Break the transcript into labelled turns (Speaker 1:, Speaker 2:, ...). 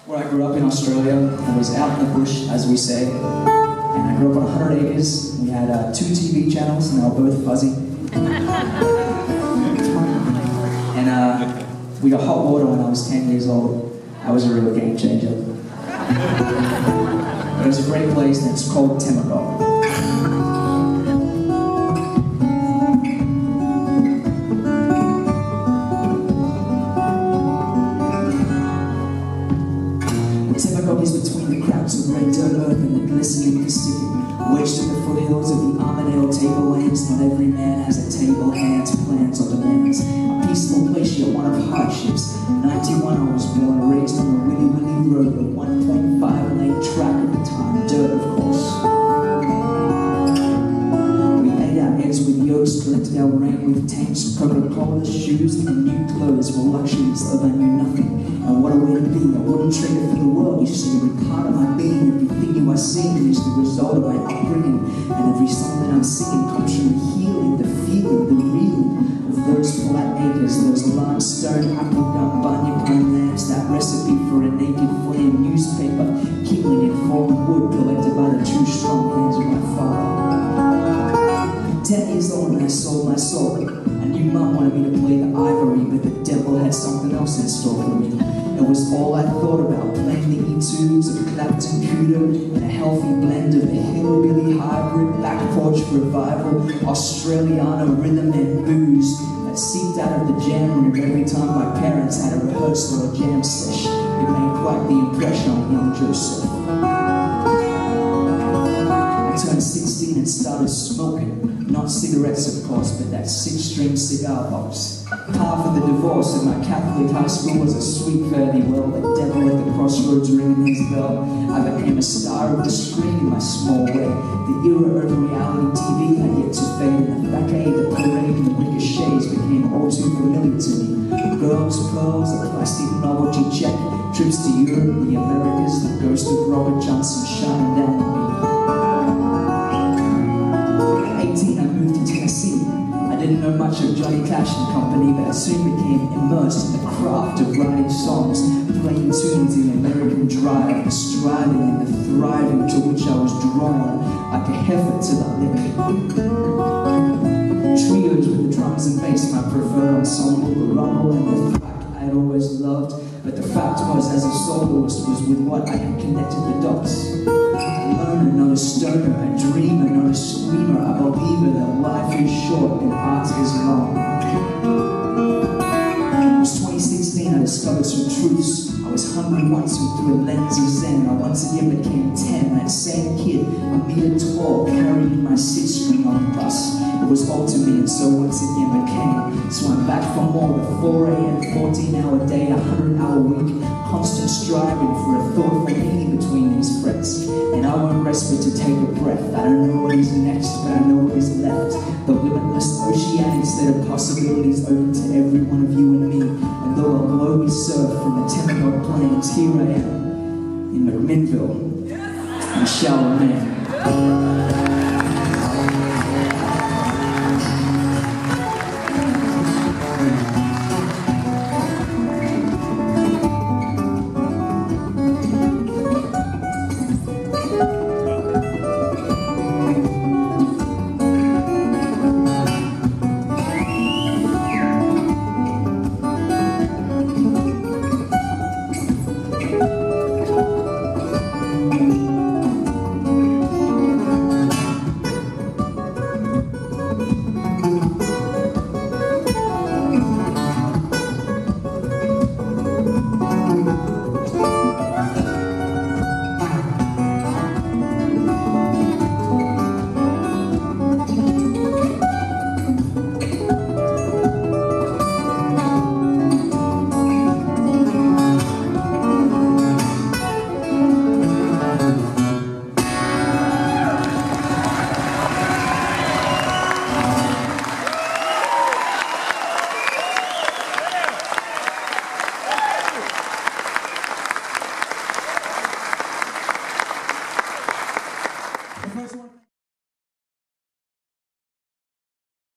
Speaker 1: where I grew up in Australia. I was out in the bush, as we say. And I grew up on 100 acres. We had 2 TV channels, and they were both fuzzy. And we got hot water when I was 10 years old. That was a real game changer. But it was a great place, and it's called Temagog. Temagog is between the cracks of red dirt earth and the glistening Pacific. Wedged in the foothills of the Armadale tablelands, not every man has a table, hands, plans, or demands. A peaceful place, yet one of hardships. 91 I was born, raised on the Willy Willy Road, the 1.5 lane track at the time, dirt of course. We ate our eggs with yolks, collected our rain with tanks, Coca-Cola, shoes, and new clothes were luxuries of I knew nothing. And what a way to be, I wouldn't trade it for the world. You see, every part of my being, everything you are seeing is the result of my upbringing. And every song that I'm singing comes from the healing, the feeling, the real of those flat acres, those limestone, apple gum, bunyip pine lamps, that recipe for a naked flame, newspaper, kindling in fallen wood collected by the 2 strong hands of my father. 10 years old and I sold my soul. I knew Mum wanted me to play the ivory, but the devil had something else in store for me. It was all I thought about, playing the etudes of Clapton Cooter and a healthy blend of the hillbilly hybrid, back porch revival, Australiana rhythm and booze that seeped out of the jam room every time my parents had a rehearsal or a jam session. It made quite the impression on young Joseph. I turned 16 and started smoking. Not cigarettes, of course, but that 6-string cigar box. Half of the divorce of my Catholic high school was a sweet fare-thee-well. The devil at the crossroads ringing his bell. I became a star of the screen in my small way. The era of reality TV had yet to fade, and the facade, the parade, and the ricochets became all too familiar to me. Girls, pearls, a plastic novelty check, trips to Europe, the Americas, the ghost of Robert Johnson shining down on me. I didn't know much of Johnny Cash and Company, but I soon became immersed in the craft of writing songs, playing tunes in the American drive, the striving and the thriving to which I was drawn like a heifer to the lick. Trios with the drums and bass, my preferred ensemble, the rumble and the thwack I'd always loved, but the fact was, as a soloist, was with what I had connected the dots. A loner, not a stoner, a dreamer, not a screamer, a believer that life is short and art is long. It was 2016, I discovered some truths. I was hungry once and through a lens of Zen, I once again became 10, that same kid, a meter tall, carrying my 6-string on the bus. It was all to me, and so once again became. So I'm back for more, the 4 a.m., 14-hour day, 100-hour week, constant striving for a thoughtful meaning between these frets. And I won't rest but to take a breath. I don't know what is next, but I know what is left. The limitless oceanic set of possibilities open to every one of you and me. And though a glow we surf from the Temagog plains, here I am in McMinnville, in Cumberland. The first one.